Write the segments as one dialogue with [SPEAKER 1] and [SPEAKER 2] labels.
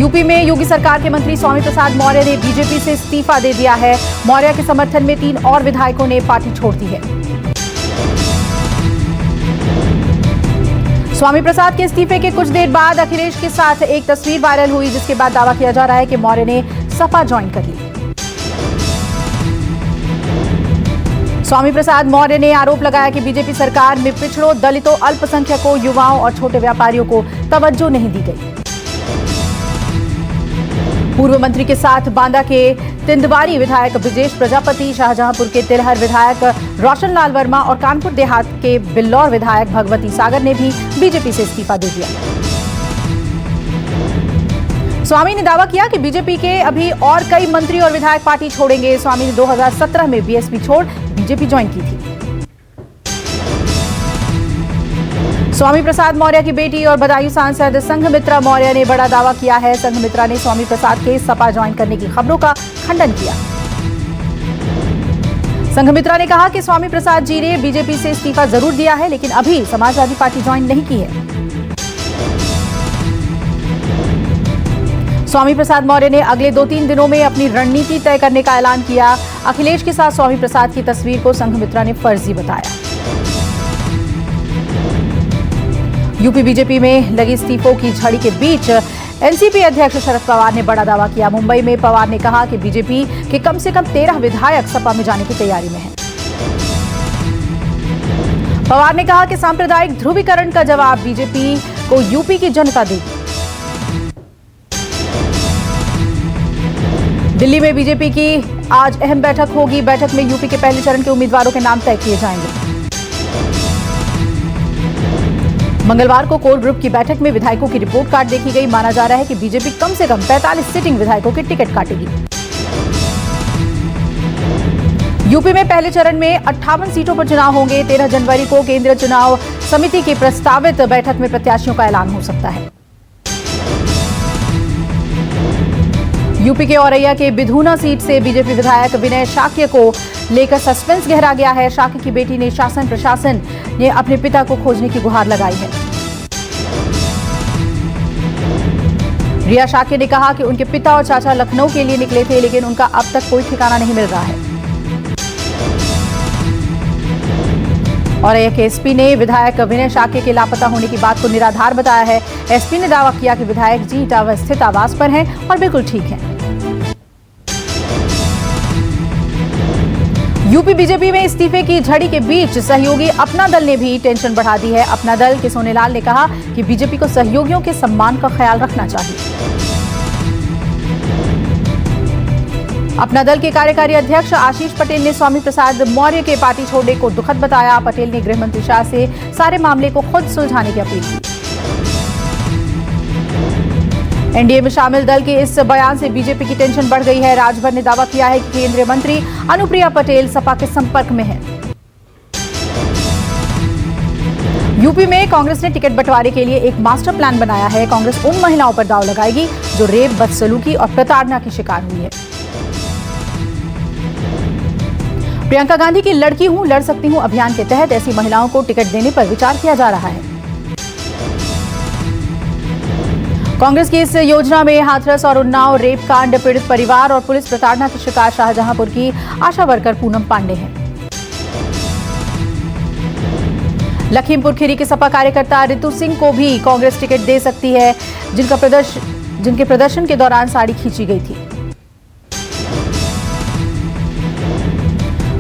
[SPEAKER 1] UP में योगी सरकार के मंत्री स्वामी प्रसाद मौर्य ने बीजेपी से इस्तीफा दे दिया है। मौर्य के समर्थन में 3 और विधायकों ने पार्टी छोड़ दी है। स्वामी प्रसाद के इस्तीफे के कुछ देर बाद अखिलेश के साथ एक तस्वीर वायरल हुई, जिसके बाद दावा किया जा रहा है कि मौर्य ने सपा ज्वाइन कर ली। स्वामी प्रसाद मौर्य ने आरोप लगाया कि बीजेपी सरकार में पिछड़ों, दलितों, अल्पसंख्यकों, युवाओं और छोटे व्यापारियों को तवज्जो नहीं दी गई। पूर्व मंत्री के साथ बांदा के तिंदवारी विधायक ब्रिजेश प्रजापति, शाहजहांपुर के तिलहर विधायक रोशन लाल वर्मा और कानपुर देहात के बिल्लौर विधायक भगवती सागर ने भी बीजेपी से इस्तीफा दे दिया। स्वामी ने दावा किया कि बीजेपी के अभी और कई मंत्री और विधायक पार्टी छोड़ेंगे। स्वामी ने 2017 में बीएसपी छोड़ बीजेपी ज्वाइन की थी। स्वामी प्रसाद मौर्य की बेटी और बदायूं सांसद संघमित्रा मौर्य ने बड़ा दावा किया है। संघमित्रा ने स्वामी प्रसाद के सपा ज्वाइन करने की खबरों का खंडन किया। संघमित्रा ने कहा कि स्वामी प्रसाद जी ने बीजेपी से इस्तीफा जरूर दिया है, लेकिन अभी समाजवादी पार्टी ज्वाइन नहीं की है। स्वामी प्रसाद मौर्य ने अगले 2-3 दिनों में अपनी रणनीति तय करने का ऐलान किया। अखिलेश के साथ स्वामी प्रसाद की तस्वीर को संघमित्रा ने फर्जी बताया। यूपी बीजेपी में लगी इस्तीफों की झड़ी के बीच एनसीपी अध्यक्ष शरद पवार ने बड़ा दावा किया। मुंबई में पवार ने कहा कि बीजेपी के कम से कम 13 विधायक सपा में जाने की तैयारी में हैं। पवार ने कहा कि सांप्रदायिक ध्रुवीकरण का जवाब बीजेपी को यूपी की जनता देगी। दिल्ली में बीजेपी की आज अहम बैठक होगी। बैठक में यूपी के पहले चरण के उम्मीदवारों के नाम तय किए जाएंगे। मंगलवार को कोर ग्रुप की बैठक में विधायकों की रिपोर्ट कार्ड देखी गई। माना जा रहा है कि बीजेपी कम से कम 45 सिटिंग विधायकों के टिकट काटेगी। यूपी में पहले चरण में 58 सीटों पर चुनाव होंगे। 13 जनवरी को केंद्रीय चुनाव समिति की प्रस्तावित बैठक में प्रत्याशियों का ऐलान हो सकता है। यूपी के औरैया के बिधूना सीट से बीजेपी विधायक विनय शाक्य को लेकर सस्पेंस गहरा गया है। शाक्य की बेटी ने शासन प्रशासन ने अपने पिता को खोजने की गुहार लगाई है। रिया शाक्य ने कहा कि उनके पिता और चाचा लखनऊ के लिए निकले थे, लेकिन उनका अब तक कोई ठिकाना नहीं मिल रहा है। औरैया के एसपी ने विधायक विनय शाक्य के लापता होने की बात को निराधार बताया है। एसपी ने दावा किया कि विधायक जी इटावा स्थित आवास पर हैं और बिल्कुल ठीक हैं। यूपी बीजेपी में इस्तीफे की झड़ी के बीच सहयोगी अपना दल ने भी टेंशन बढ़ा दी है। अपना दल के सोनेलाल ने कहा कि बीजेपी को सहयोगियों के सम्मान का ख्याल रखना चाहिए। अपना दल के कार्यकारी अध्यक्ष आशीष पटेल ने स्वामी प्रसाद मौर्य के पार्टी छोड़ने को दुखद बताया। पटेल ने गृह मंत्री शाह से सारे मामले को खुद सुलझाने की अपील की। एनडीए में शामिल दल के इस बयान से बीजेपी की टेंशन बढ़ गई है। राजभर ने दावा किया है कि केंद्रीय मंत्री अनुप्रिया पटेल सपा के संपर्क में हैं। यूपी में कांग्रेस ने टिकट बंटवारे के लिए एक मास्टर प्लान बनाया है। कांग्रेस उन महिलाओं पर दांव लगाएगी जो रेप, बदसलूकी और प्रताड़ना की शिकार हुई है। प्रियंका गांधी की लड़की हूं, लड़ सकती हूं अभियान के तहत ऐसी महिलाओं को टिकट देने पर विचार किया जा रहा है। कांग्रेस की इस योजना में हाथरस और उन्नाव रेप कांड पीड़ित परिवार और पुलिस प्रताड़ना की शिकार शाहजहांपुर की आशा वर्कर पूनम पांडे हैं। लखीमपुर खीरी के सपा कार्यकर्ता रितु सिंह को भी कांग्रेस टिकट दे सकती है, जिनके प्रदर्शन के दौरान साड़ी खींची गई थी।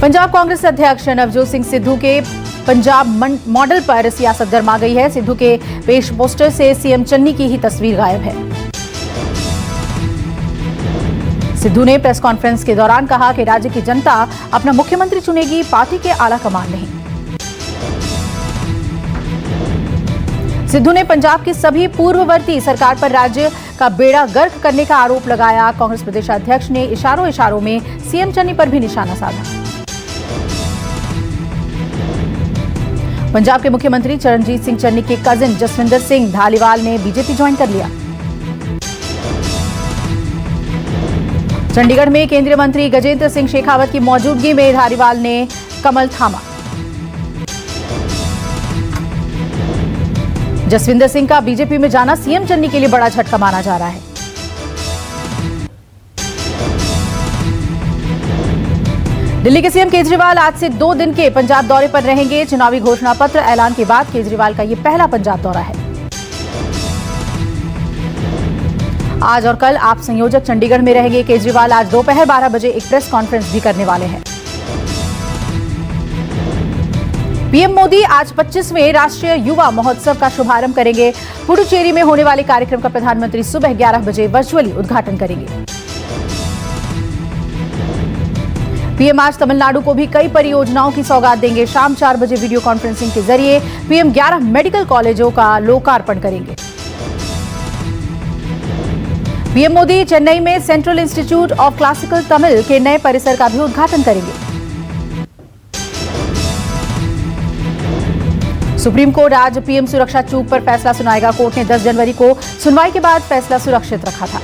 [SPEAKER 1] पंजाब कांग्रेस अध्यक्ष नवजोत सिंह सिद्धू के पंजाब मॉडल पर सियासत गरमा गई है। सिद्धू के पेश पोस्टर से सीएम चन्नी की ही तस्वीर गायब है। सिद्धू ने प्रेस कॉन्फ्रेंस के दौरान कहा कि राज्य की जनता अपना मुख्यमंत्री चुनेगी, पार्टी के आला कमान नहीं। सिद्धू ने पंजाब की सभी पूर्ववर्ती सरकार पर राज्य का बेड़ा गर्क करने का आरोप लगाया। कांग्रेस प्रदेशाध्यक्ष ने इशारों में सीएम चन्नी पर भी निशाना साधा। पंजाब के मुख्यमंत्री चरणजीत सिंह चन्नी के कजिन जसविंदर सिंह धालीवाल ने बीजेपी ज्वाइन कर लिया। चंडीगढ़ में केंद्रीय मंत्री गजेंद्र सिंह शेखावत की मौजूदगी में धालीवाल ने कमल थामा। जसविंदर सिंह का बीजेपी में जाना सीएम चन्नी के लिए बड़ा झटका माना जा रहा है। दिल्ली के सीएम केजरीवाल आज से 2 दिन के पंजाब दौरे पर रहेंगे। चुनावी घोषणा पत्र ऐलान के बाद केजरीवाल का ये पहला पंजाब दौरा है। आज और कल आप संयोजक चंडीगढ़ में रहेंगे। केजरीवाल आज दोपहर 12 बजे एक प्रेस कॉन्फ्रेंस भी करने वाले हैं। पीएम मोदी आज 25वें राष्ट्रीय युवा महोत्सव का शुभारंभ करेंगे। पुडुचेरी में होने वाले कार्यक्रम का प्रधानमंत्री सुबह 11 बजे वर्चुअली उद्घाटन करेंगे। पीएम आज तमिलनाडु को भी कई परियोजनाओं की सौगात देंगे। शाम 4 बजे वीडियो कॉन्फ्रेंसिंग के जरिए पीएम 11 मेडिकल कॉलेजों का लोकार्पण करेंगे। पीएम मोदी चेन्नई में central institute of classical Tamil के नए परिसर का भी उद्घाटन करेंगे। सुप्रीम कोर्ट आज पीएम सुरक्षा चूक पर फैसला सुनाएगा। कोर्ट ने 10 जनवरी को सुनवाई के बाद फैसला सुरक्षित रखा था।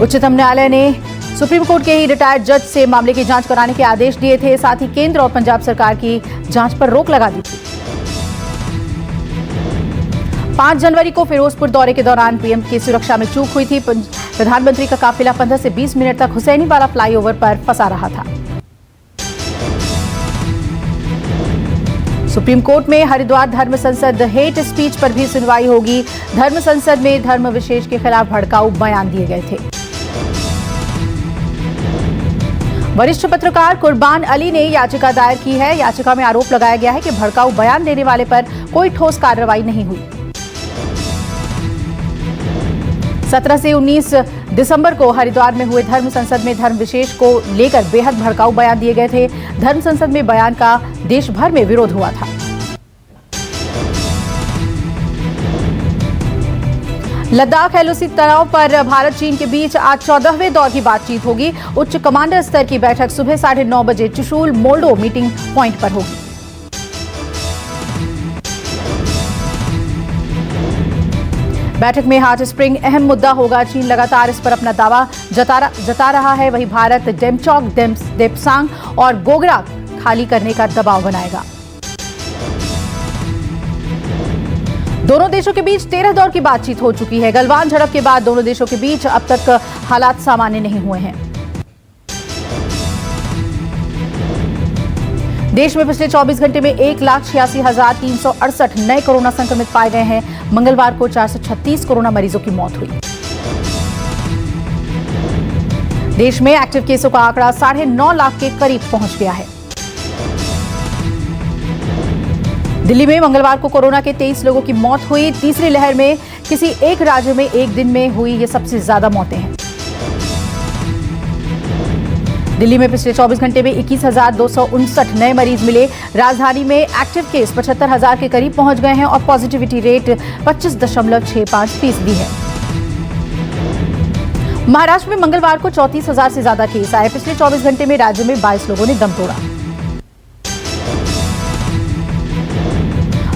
[SPEAKER 1] उच्चतम न्यायालय ने सुप्रीम कोर्ट के ही रिटायर्ड जज से मामले की जांच कराने के आदेश दिए थे। साथ ही केंद्र और पंजाब सरकार की जांच पर रोक लगा दी थी। 5 जनवरी को फिरोजपुर दौरे के दौरान पीएम की सुरक्षा में चूक हुई थी। प्रधानमंत्री का काफिला 15 से 20 मिनट तक हुसैनीवाला फ्लाईओवर पर फंसा रहा था। सुप्रीम कोर्ट में हरिद्वार धर्म संसद हेट स्पीच पर भी सुनवाई होगी। धर्म संसद में धर्म विशेष के खिलाफ भड़काऊ बयान दिए गए थे। वरिष्ठ पत्रकार कुर्बान अली ने याचिका दायर की है। याचिका में आरोप लगाया गया है कि भड़काऊ बयान देने वाले पर कोई ठोस कार्रवाई नहीं हुई। 17 से 19 दिसंबर को हरिद्वार में हुए धर्म संसद में धर्म विशेष को लेकर बेहद भड़काऊ बयान दिए गए थे। धर्म संसद में बयान का देश भर में विरोध हुआ था। लद्दाख एलओसी तनाव पर भारत चीन के बीच आज 14वें दौर की बातचीत होगी। उच्च कमांडर स्तर की बैठक सुबह 9:30 बजे चुशूल मोल्डो मीटिंग पॉइंट पर होगी। बैठक में हॉट स्प्रिंग अहम मुद्दा होगा। चीन लगातार इस पर अपना दावा जता रहा है। वहीं भारत डेमचौक, देपसांग और गोगरा खाली करने का दबाव बनाएगा। दोनों देशों के बीच 13 दौर की बातचीत हो चुकी है। गलवान झड़प के बाद दोनों देशों के बीच अब तक हालात सामान्य नहीं हुए हैं। देश में पिछले 24 घंटे में 1,86,368 नए कोरोना संक्रमित पाए गए हैं। मंगलवार को 436 कोरोना मरीजों की मौत हुई। देश में एक्टिव केसों का आंकड़ा 9.5 लाख के करीब पहुंच गया है। दिल्ली में मंगलवार को कोरोना के 23 लोगों की मौत हुई। तीसरी लहर में किसी एक राज्य में एक दिन में हुई ये सबसे ज्यादा मौतें हैं। दिल्ली में पिछले 24 घंटे में 21,259 नए मरीज मिले। राजधानी में एक्टिव केस 75,000 के करीब पहुंच गए हैं और पॉजिटिविटी रेट 25.65% है। महाराष्ट्र में मंगलवार को 34,000 से ज्यादा केस आए। पिछले 24 घंटे में राज्य में 22 लोगों ने दम तोड़ा।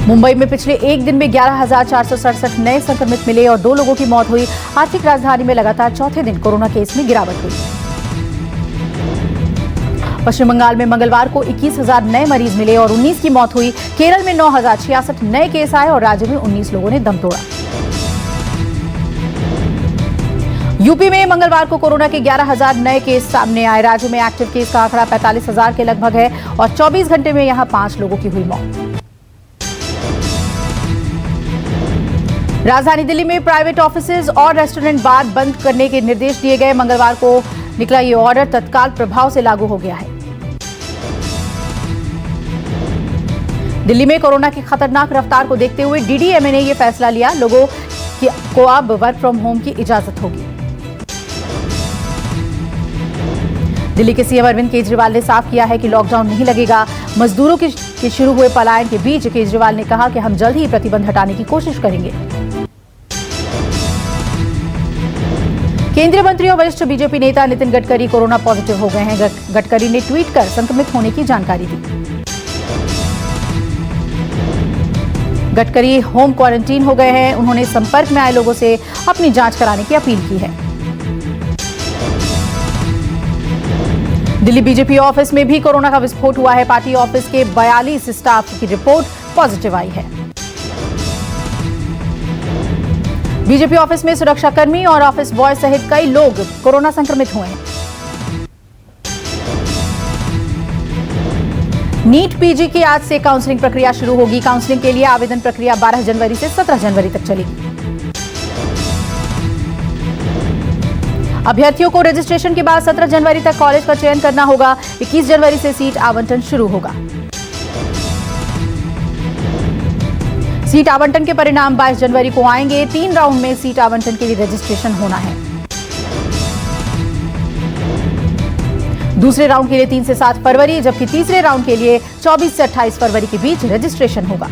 [SPEAKER 1] मुंबई में पिछले एक दिन में 11,467 नए संक्रमित मिले और 2 लोगों की मौत हुई। आर्थिक राजधानी में लगातार चौथे दिन कोरोना केस में गिरावट हुई। पश्चिम बंगाल में मंगलवार को 21,000 नए मरीज मिले और 19 की मौत हुई। केरल में 9,066 नए केस आए और राज्य में 19 लोगों ने दम तोड़ा। यूपी में मंगलवार को कोरोना के 11,000 नए केस सामने आए। राज्य में एक्टिव केस का आंकड़ा 45,000 के लगभग है और 24 घंटे में यहां 5 लोगों की हुई मौत। राजधानी दिल्ली में प्राइवेट ऑफिसेज और रेस्टोरेंट बार बंद करने के निर्देश दिए गए। मंगलवार को निकला ये ऑर्डर तत्काल प्रभाव से लागू हो गया है। दिल्ली में कोरोना की खतरनाक रफ्तार को देखते हुए डीडीएमए ने यह फैसला लिया। लोगों को अब वर्क फ्रॉम होम की इजाजत होगी। दिल्ली के सीएम अरविंद केजरीवाल ने साफ किया है कि लॉकडाउन नहीं लगेगा। मजदूरों के शुरू हुए पलायन के बीच केजरीवाल ने कहा कि हम जल्द ही प्रतिबंध हटाने की कोशिश करेंगे। केंद्रीय मंत्री और वरिष्ठ बीजेपी नेता नितिन गडकरी कोरोना पॉजिटिव हो गए हैं। गडकरी ने ट्वीट कर संक्रमित होने की जानकारी दी। गडकरी होम क्वारंटीन हो गए हैं। उन्होंने संपर्क में आए लोगों से अपनी जांच कराने की अपील की है। दिल्ली बीजेपी ऑफिस में भी कोरोना का विस्फोट हुआ है। पार्टी ऑफिस के 42 स्टाफ की रिपोर्ट पॉजिटिव आई है। बीजेपी ऑफिस में सुरक्षाकर्मी और ऑफिस बॉय सहित कई लोग कोरोना संक्रमित हुए हैं। नीट पीजी की आज से काउंसलिंग प्रक्रिया शुरू होगी। काउंसलिंग के लिए आवेदन प्रक्रिया 12 जनवरी से 17 जनवरी तक चलेगी। अभ्यर्थियों को रजिस्ट्रेशन के बाद 17 जनवरी तक कॉलेज का चयन करना होगा। 21 जनवरी से सीट आवंटन शुरू होगा। सीट आवंटन के परिणाम 22 जनवरी को आएंगे। 3 राउंड में सीट आवंटन के लिए रजिस्ट्रेशन होना है। दूसरे राउंड के लिए 3 से 7 फरवरी, जबकि तीसरे राउंड के लिए 24 से 28 फरवरी के बीच रजिस्ट्रेशन होगा।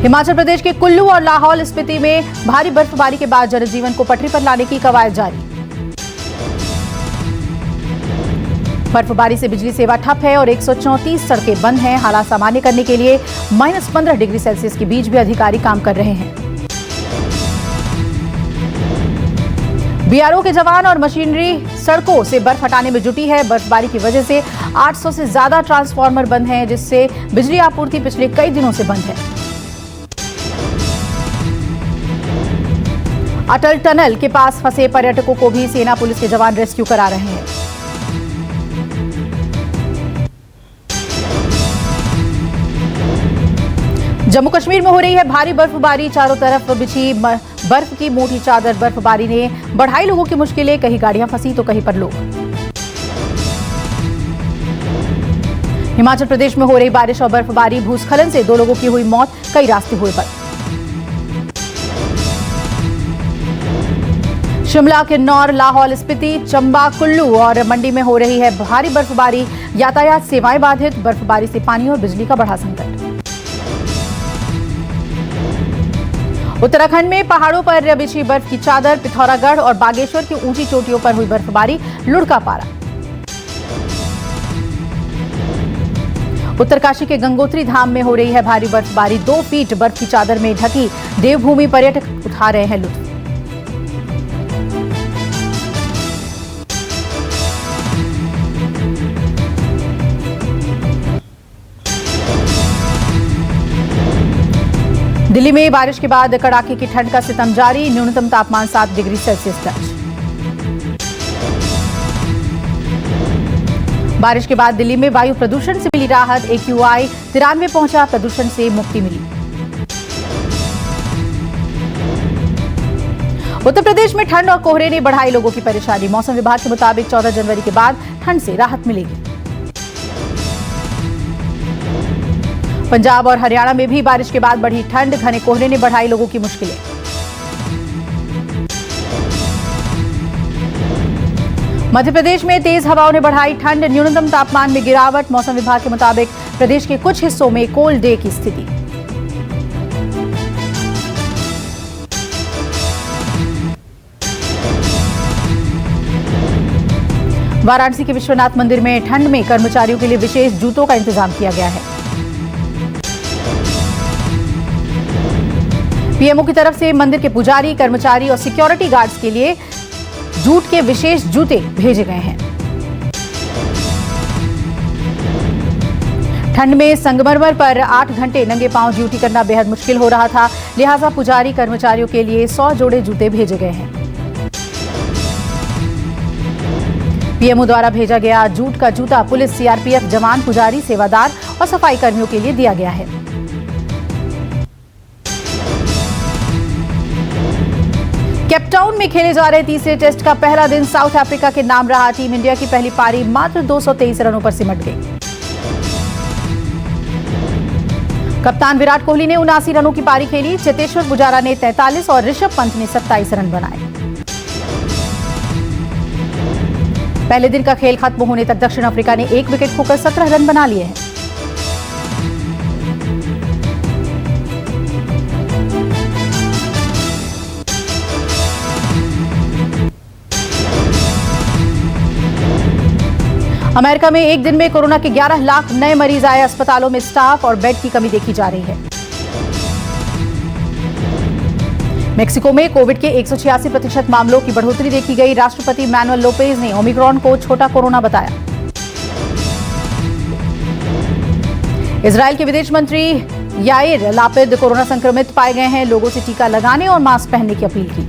[SPEAKER 1] हिमाचल प्रदेश के कुल्लू और लाहौल स्पीति में भारी बर्फबारी के बाद जनजीवन को पटरी पर लाने की कवायद जारी। बर्फबारी से बिजली सेवा ठप है और 134 सड़कें बंद हैं। हालात सामान्य करने के लिए -15 डिग्री सेल्सियस के बीच भी अधिकारी काम कर रहे हैं। बीआरओ के जवान और मशीनरी सड़कों से बर्फ हटाने में जुटी है। बर्फबारी की वजह से 800 से ज्यादा ट्रांसफार्मर बंद हैं, जिससे बिजली आपूर्ति पिछले कई दिनों से बंद है। अटल टनल के पास फंसे पर्यटकों को भी सेना पुलिस के जवान रेस्क्यू करा रहे हैं। जम्मू कश्मीर में हो रही है भारी बर्फबारी। चारों तरफ बिछी बर्फ की मोटी चादर। बर्फबारी ने बढ़ाई लोगों की मुश्किलें। कहीं गाड़ियां फंसी तो कहीं पर लोग। हिमाचल प्रदेश में हो रही बारिश और बर्फबारी। भूस्खलन से 2 लोगों की हुई मौत, कई रास्ते हुए बंद। शिमला, किन्नौर, लाहौल स्पीति, चंबा, कुल्लू और मंडी में हो रही है भारी बर्फबारी। यातायात सेवाएं बाधित। बर्फबारी से पानी और बिजली का बढ़ा संकट। उत्तराखंड में पहाड़ों पर बिछी बर्फ की चादर। पिथौरागढ़ और बागेश्वर की ऊंची चोटियों पर हुई बर्फबारी। लुढ़का पारा। उत्तरकाशी के गंगोत्री धाम में हो रही है भारी बर्फबारी। 2 फीट बर्फ की चादर में ढकी देवभूमि पर्यटक उठा रहे हैं लुत्फ। दिल्ली में बारिश के बाद कड़ाके की ठंड का सितम जारी। न्यूनतम तापमान 7 डिग्री सेल्सियस दर्ज। बारिश के बाद दिल्ली में वायु प्रदूषण से मिली राहत। AQI 93 पहुंचा। प्रदूषण से मुक्ति मिली। उत्तर प्रदेश में ठंड और कोहरे ने बढ़ाई लोगों की परेशानी। मौसम विभाग के मुताबिक 14 जनवरी के बाद ठंड से राहत मिलेगी। पंजाब और हरियाणा में भी बारिश के बाद बढ़ी ठंड। घने कोहरे ने बढ़ाई लोगों की मुश्किलें। मध्य प्रदेश में तेज हवाओं ने बढ़ाई ठंड। न्यूनतम तापमान में गिरावट। मौसम विभाग के मुताबिक प्रदेश के कुछ हिस्सों में कोल्ड डे की स्थिति। वाराणसी के विश्वनाथ मंदिर में ठंड में कर्मचारियों के लिए विशेष जूतों का इंतजाम किया गया है। पीएमओ की तरफ से मंदिर के पुजारी, कर्मचारी और सिक्योरिटी गार्ड्स के लिए जूट के विशेष जूते भेजे गए हैं। ठंड में संगमरमर पर 8 घंटे नंगे पांव ड्यूटी करना बेहद मुश्किल हो रहा था। लिहाजा पुजारी कर्मचारियों के लिए 100 जोड़े जूते भेजे गए हैं। पीएमओ द्वारा भेजा गया जूट का जूता पुलिस, सीआरपीएफ जवान, पुजारी, सेवादार और सफाई कर्मियों के लिए दिया गया है। केपटाउन में खेले जा रहे तीसरे टेस्ट का पहला दिन साउथ अफ्रीका के नाम रहा। टीम इंडिया की पहली पारी मात्र 223 रनों पर सिमट गई। कप्तान विराट कोहली ने 79 रनों की पारी खेली। चेतेश्वर पुजारा ने 43 और ऋषभ पंत ने 27 रन बनाए। पहले दिन का खेल खत्म होने तक दक्षिण अफ्रीका ने 1 विकेट खोकर 17 रन बना लिए हैं। अमेरिका में एक दिन में कोरोना के 11 लाख नए मरीज आए। अस्पतालों में स्टाफ और बेड की कमी देखी जा रही है। मेक्सिको में कोविड के 186% मामलों की बढ़ोतरी देखी गई। राष्ट्रपति मैनुअल लोपेज ने ओमिक्रॉन को छोटा कोरोना बताया। इजरायल के विदेश मंत्री याइर लापिद कोरोना संक्रमित पाए गए हैं। लोगों से टीका लगाने और मास्क पहनने की अपील की।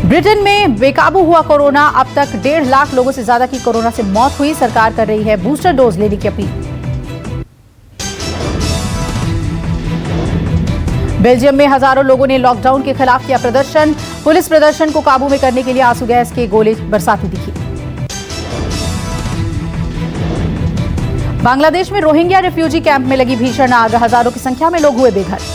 [SPEAKER 1] ब्रिटेन में बेकाबू हुआ कोरोना। अब तक 1.5 लाख लोगों से ज्यादा की कोरोना से मौत हुई। सरकार कर रही है बूस्टर डोज लेने की अपील। बेल्जियम में हजारों लोगों ने लॉकडाउन के खिलाफ किया प्रदर्शन। पुलिस प्रदर्शन को काबू में करने के लिए आंसू गैस के गोले बरसाती दिखी। बांग्लादेश में रोहिंग्या रिफ्यूजी कैंप में लगी भीषण आग। हजारों की संख्या में लोग हुए बेघर।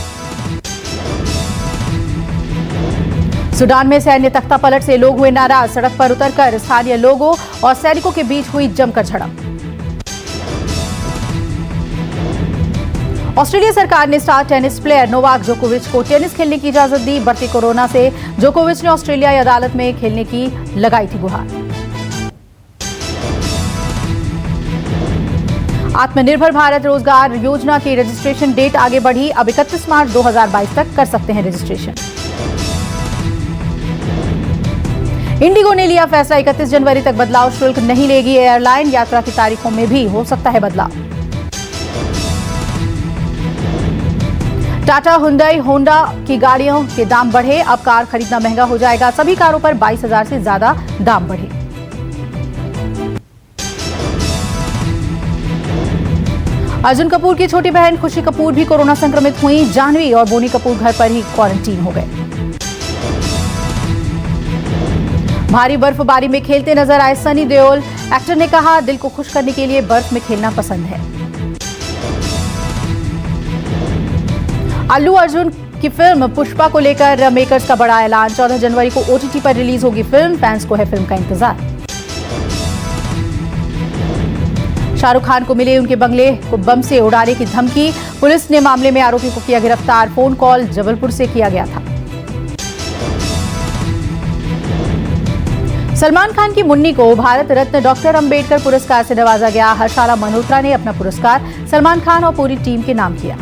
[SPEAKER 1] सूडान में सैन्य तख्तापलट से लोग हुए नाराज। सड़क पर उतरकर स्थानीय लोगों और सैनिकों के बीच हुई जमकर झड़प। ऑस्ट्रेलिया सरकार ने स्टार टेनिस प्लेयर नोवाक जोकोविच को टेनिस खेलने की इजाजत दी। बढ़ती कोरोना से जोकोविच ने ऑस्ट्रेलियाई अदालत में खेलने की लगाई थी गुहार। आत्मनिर्भर भारत रोजगार योजना की रजिस्ट्रेशन डेट आगे बढ़ी। अब 31 मार्च 2022 तक कर सकते हैं रजिस्ट्रेशन। इंडिगो ने लिया फैसला, 31 जनवरी तक बदलाव शुल्क नहीं लेगी एयरलाइन। यात्रा की तारीखों में भी हो सकता है बदलाव। टाटा, हुंडई, होंडा की गाड़ियों के दाम बढ़े। अब कार खरीदना महंगा हो जाएगा। सभी कारों पर 22,000 से ज्यादा दाम बढ़े। अर्जुन कपूर की छोटी बहन खुशी कपूर भी कोरोना संक्रमित हुई। जाह्नवी और बोनी कपूर घर पर ही क्वारंटीन हो गए। भारी बर्फबारी में खेलते नजर आए सनी देओल। एक्टर ने कहा, दिल को खुश करने के लिए बर्फ में खेलना पसंद है। अल्लू अर्जुन की फिल्म पुष्पा को लेकर मेकर्स का बड़ा ऐलान। 14 जनवरी को ओटीटी पर रिलीज होगी फिल्म। फैंस को है फिल्म का इंतजार। शाहरुख खान को मिले उनके बंगले को बम से उड़ाने की धमकी। पुलिस ने मामले में आरोपी को किया गिरफ्तार। फोन कॉल जबलपुर से किया गया था। सलमान खान की मुन्नी को भारत रत्न डॉक्टर अंबेडकर पुरस्कार से नवाजा गया। हर्षाला मल्होत्रा ने अपना पुरस्कार सलमान खान और पूरी टीम के नाम किया।